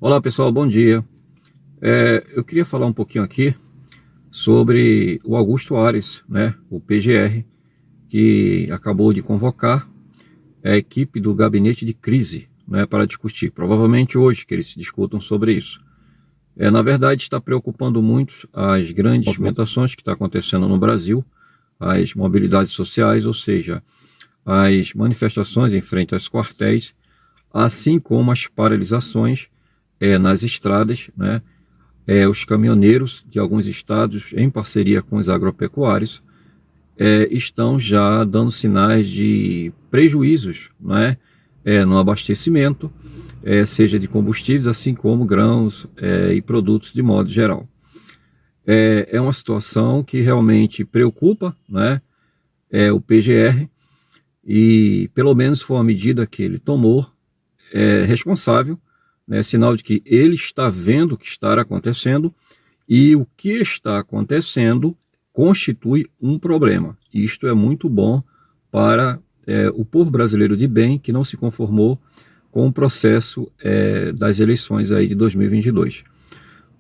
Olá pessoal, bom dia. Eu queria falar um pouquinho aqui sobre o Augusto Aras, né, o PGR, que acabou de convocar a equipe do gabinete de crise, né, para discutir. Provavelmente hoje que eles se discutam sobre isso. Na verdade, está preocupando muito as grandes movimentações que estão acontecendo no Brasil, as mobilidades sociais, ou seja, as manifestações em frente aos quartéis, assim como as paralisações nas estradas, né? Os caminhoneiros de alguns estados, em parceria com os agropecuários, estão já dando sinais de prejuízos, né? No abastecimento, seja de combustíveis, assim como grãos e produtos de modo geral. É uma situação que realmente preocupa, né? O PGR, e pelo menos foi uma medida que ele tomou responsável, né? Sinal de que ele está vendo o que está acontecendo e o que está acontecendo constitui um problema. Isto é muito bom para o povo brasileiro de bem que não se conformou com o processo das eleições aí de 2022.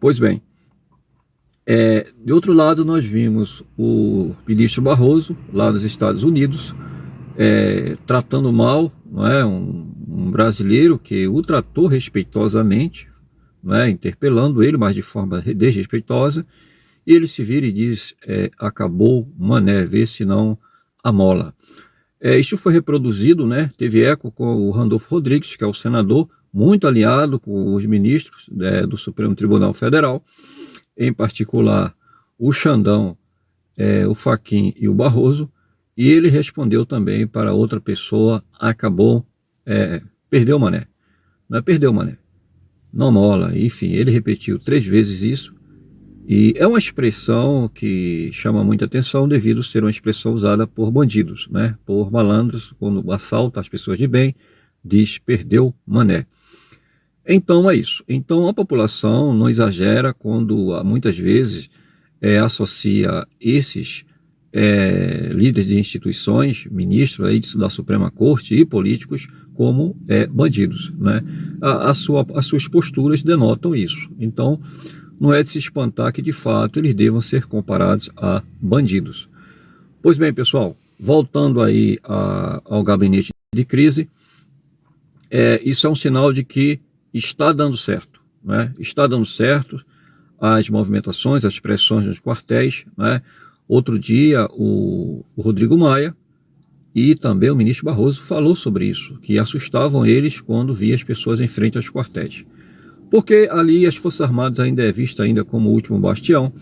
Pois bem, de outro lado nós vimos o ministro Barroso lá dos Estados Unidos tratando mal, não é, um brasileiro que o tratou respeitosamente, não é, interpelando ele, mas de forma desrespeitosa, e ele se vira e diz, acabou, mané, vê se não amola. Isso foi reproduzido, né, teve eco com o Randolfo Rodrigues, que é o senador, muito alinhado com os ministros do Supremo Tribunal Federal, em particular o Xandão, o Fachin e o Barroso, e ele respondeu também para outra pessoa, acabou, perdeu mané, não é perdeu mané, não mola, enfim, ele repetiu 3 vezes isso, e é uma expressão que chama muita atenção devido a ser uma expressão usada por bandidos, né? Por malandros, quando assalta as pessoas de bem, diz perdeu mané. Então é isso. Então a população não exagera quando muitas vezes associa esses líderes de instituições, ministros aí da Suprema Corte e políticos como bandidos, né? As suas posturas denotam isso. Então não é de se espantar que de fato eles devam ser comparados a bandidos. Pois bem, pessoal, voltando aí ao gabinete de crise, isso é um sinal de que está dando certo, né? Está dando certo as movimentações, as pressões nos quartéis, né? Outro dia o Rodrigo Maia e também o ministro Barroso falou sobre isso, que assustavam eles quando via as pessoas em frente aos quartéis. Porque ali as Forças Armadas ainda é vista ainda como o último bastião,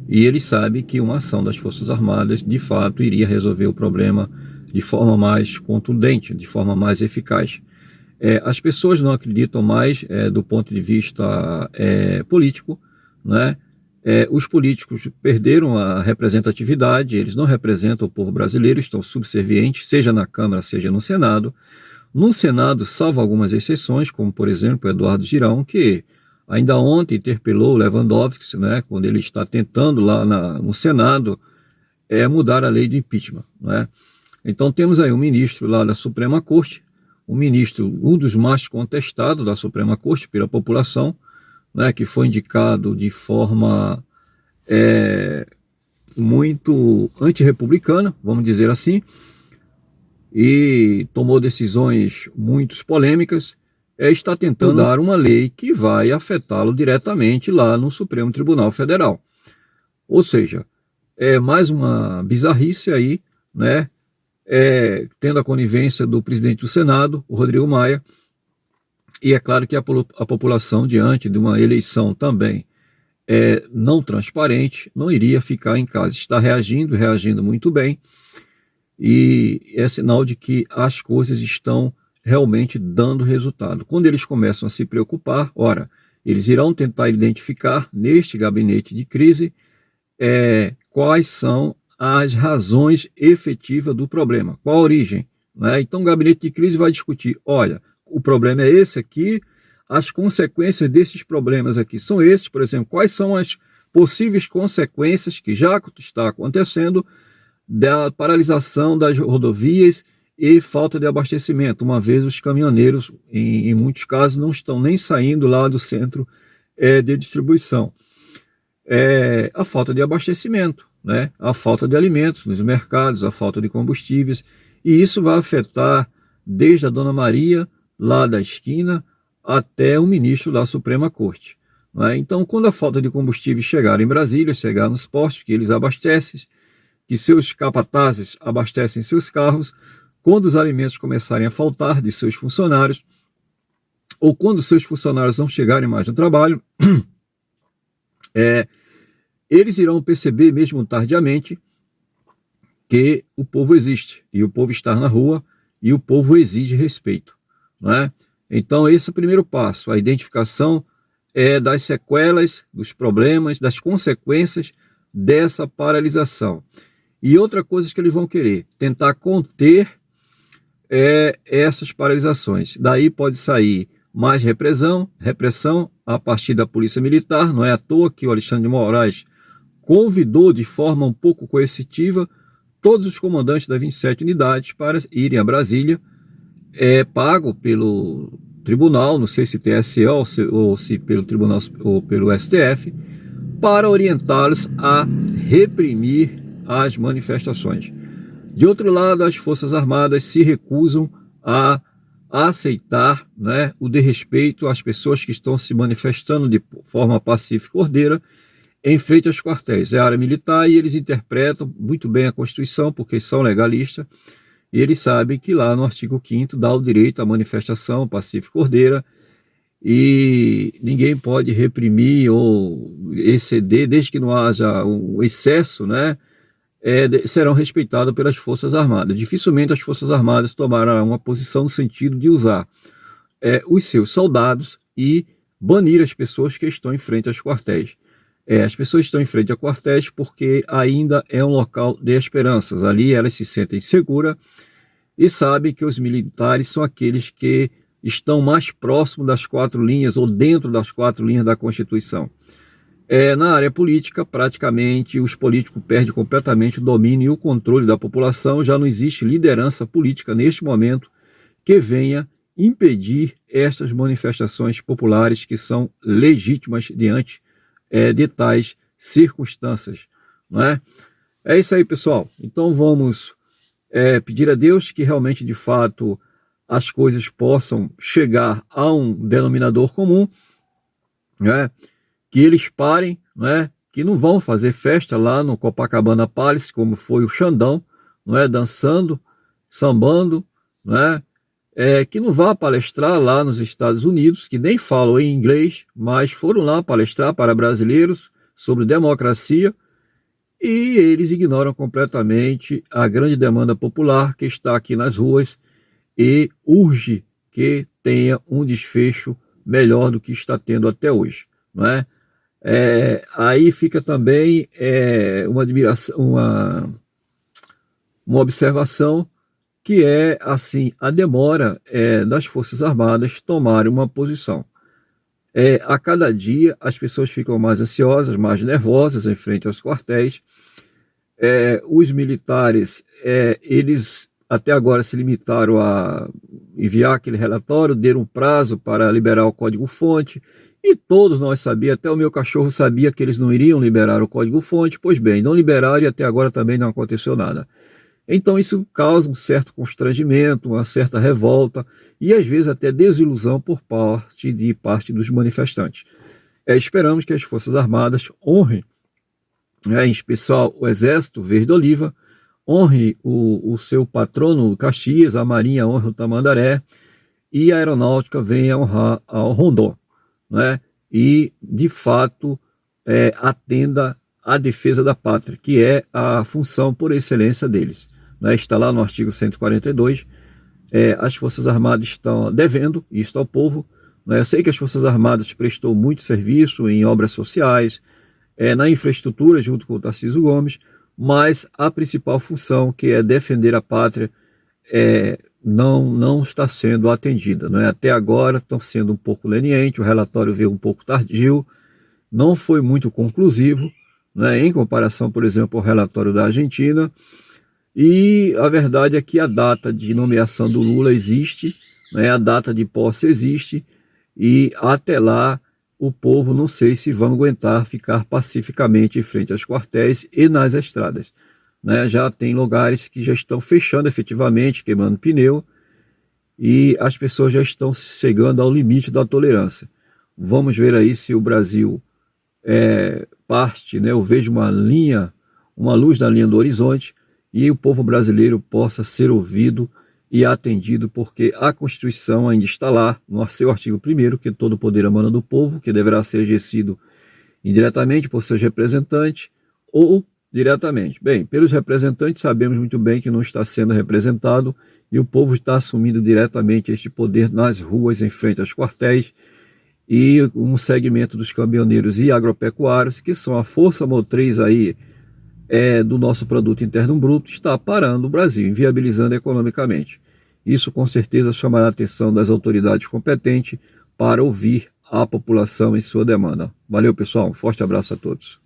e ele sabe que uma ação das Forças Armadas de fato iria resolver o problema de forma mais contundente, de forma mais eficaz. As pessoas não acreditam mais do ponto de vista político, né? Os políticos perderam a representatividade, eles não representam o povo brasileiro, estão subservientes, seja na Câmara, seja no Senado. No Senado, salvo algumas exceções, como por exemplo o Eduardo Girão, que ainda ontem interpelou o Lewandowski, né, quando ele está tentando lá no Senado mudar a lei de impeachment, né? Então temos aí um ministro lá da Suprema Corte, um ministro, um dos mais contestados da Suprema Corte pela população, né, que foi indicado de forma muito antirrepublicana, vamos dizer assim, e tomou decisões muito polêmicas, está tentando dar uma lei que vai afetá-lo diretamente lá no Supremo Tribunal Federal. Ou seja, é mais uma bizarrice aí, né? Tendo a conivência do presidente do Senado, o Rodrigo Maia, e é claro que a população, diante de uma eleição também não transparente, não iria ficar em casa. Está reagindo muito bem, e é sinal de que as coisas estão realmente dando resultado. Quando eles começam a se preocupar, ora, eles irão tentar identificar neste gabinete de crise quais são as razões efetivas do problema, qual a origem, né? Então o gabinete de crise vai discutir, olha, o problema é esse aqui, as consequências desses problemas aqui são esses, por exemplo, quais são as possíveis consequências que já está acontecendo da paralisação das rodovias e falta de abastecimento, uma vez os caminhoneiros, em muitos casos, não estão nem saindo lá do centro de distribuição. A falta de abastecimento, né? A falta de alimentos nos mercados, a falta de combustíveis, e isso vai afetar desde a Dona Maria, lá da esquina, até o ministro da Suprema Corte. Né? Então, quando a falta de combustível chegar em Brasília, chegar nos postos que eles abastecem, que seus capatazes abastecem seus carros, quando os alimentos começarem a faltar de seus funcionários, ou quando seus funcionários não chegarem mais no trabalho, eles irão perceber, mesmo tardiamente, que o povo existe, e o povo está na rua, e o povo exige respeito. Não é? Então, esse é o primeiro passo, a identificação das sequelas, dos problemas, das consequências dessa paralisação. E outra coisa que eles vão querer, tentar conter essas paralisações. Daí pode sair mais repressão a partir da Polícia Militar. Não é à toa que o Alexandre de Moraes convidou de forma um pouco coercitiva todos os comandantes das 27 unidades para irem a Brasília, pago pelo tribunal, não sei se TSE ou se pelo tribunal ou pelo STF, para orientá-los a reprimir as manifestações. De outro lado, as Forças Armadas se recusam a aceitar, né, o desrespeito às pessoas que estão se manifestando de forma pacífica e ordeira em frente aos quartéis. É a área militar e eles interpretam muito bem a Constituição, porque são legalistas, e eles sabem que lá no artigo 5º dá o direito à manifestação pacífica e ordeira, e ninguém pode reprimir ou exceder, desde que não haja um excesso, né, serão respeitados pelas Forças Armadas. Dificilmente as Forças Armadas tomarão uma posição no sentido de usar os seus soldados e banir as pessoas que estão em frente aos quartéis. As pessoas estão em frente a quartéis porque ainda é um local de esperanças. Ali elas se sentem seguras e sabem que os militares são aqueles que estão mais próximos das 4 linhas ou dentro das 4 linhas da Constituição. Na área política, praticamente, os políticos perdem completamente o domínio e o controle da população. Já não existe liderança política neste momento que venha impedir estas manifestações populares que são legítimas diante de tais circunstâncias. Não é? É isso aí, pessoal. Então vamos pedir a Deus que realmente, de fato, as coisas possam chegar a um denominador comum, né? Que eles parem, né? Que não vão fazer festa lá no Copacabana Palace, como foi o Xandão, não é? Dançando, sambando, né? Que não vá palestrar lá nos Estados Unidos, que nem falam em inglês, mas foram lá palestrar para brasileiros sobre democracia, e eles ignoram completamente a grande demanda popular que está aqui nas ruas e urge que tenha um desfecho melhor do que está tendo até hoje, não é? Aí fica também uma admiração, uma observação, que é assim, a demora das Forças Armadas tomarem uma posição. A cada dia as pessoas ficam mais ansiosas, mais nervosas em frente aos quartéis. Os militares, eles até agora se limitaram a enviar aquele relatório, deram um prazo para liberar o código-fonte, e todos nós sabíamos, até o meu cachorro sabia que eles não iriam liberar o código-fonte. Pois bem, não liberaram e até agora também não aconteceu nada. Então isso causa um certo constrangimento, uma certa revolta e às vezes até desilusão por parte dos manifestantes. Esperamos que as Forças Armadas honrem, em especial o Exército Verde Oliva, honre o seu patrono Caxias, a Marinha honre o Tamandaré e a Aeronáutica venha honrar ao Rondon, né? E de fato atenda à defesa da pátria, que é a função por excelência deles, né? Está lá no artigo 142, as Forças Armadas estão devendo isso ao povo, né? Eu sei que as Forças Armadas prestou muito serviço em obras sociais, na infraestrutura junto com o Tarcísio Gomes, mas a principal função, que é defender a pátria, não está sendo atendida, né? Até agora estão sendo um pouco leniente, o relatório veio um pouco tardio, não foi muito conclusivo, né, em comparação, por exemplo, ao relatório da Argentina, E a verdade é que a data de nomeação do Lula existe, né, a data de posse existe, e até lá o povo não sei se vão aguentar ficar pacificamente em frente aos quartéis e nas estradas. Né? Já tem lugares que já estão fechando efetivamente, queimando pneu, e as pessoas já estão chegando ao limite da tolerância. Vamos ver aí se o Brasil parte, né? Eu vejo uma linha, uma luz na linha do horizonte, e o povo brasileiro possa ser ouvido e atendido, porque a Constituição ainda está lá, no seu artigo 1º, que todo poder emana do povo, que deverá ser exercido indiretamente por seus representantes ou diretamente. Bem, pelos representantes sabemos muito bem que não está sendo representado, e o povo está assumindo diretamente este poder nas ruas, em frente aos quartéis, e um segmento dos caminhoneiros e agropecuários, que são a força motriz aí do nosso produto interno bruto, está parando o Brasil, inviabilizando economicamente. Isso com certeza chamará a atenção das autoridades competentes para ouvir a população em sua demanda. Valeu, pessoal, um forte abraço a todos.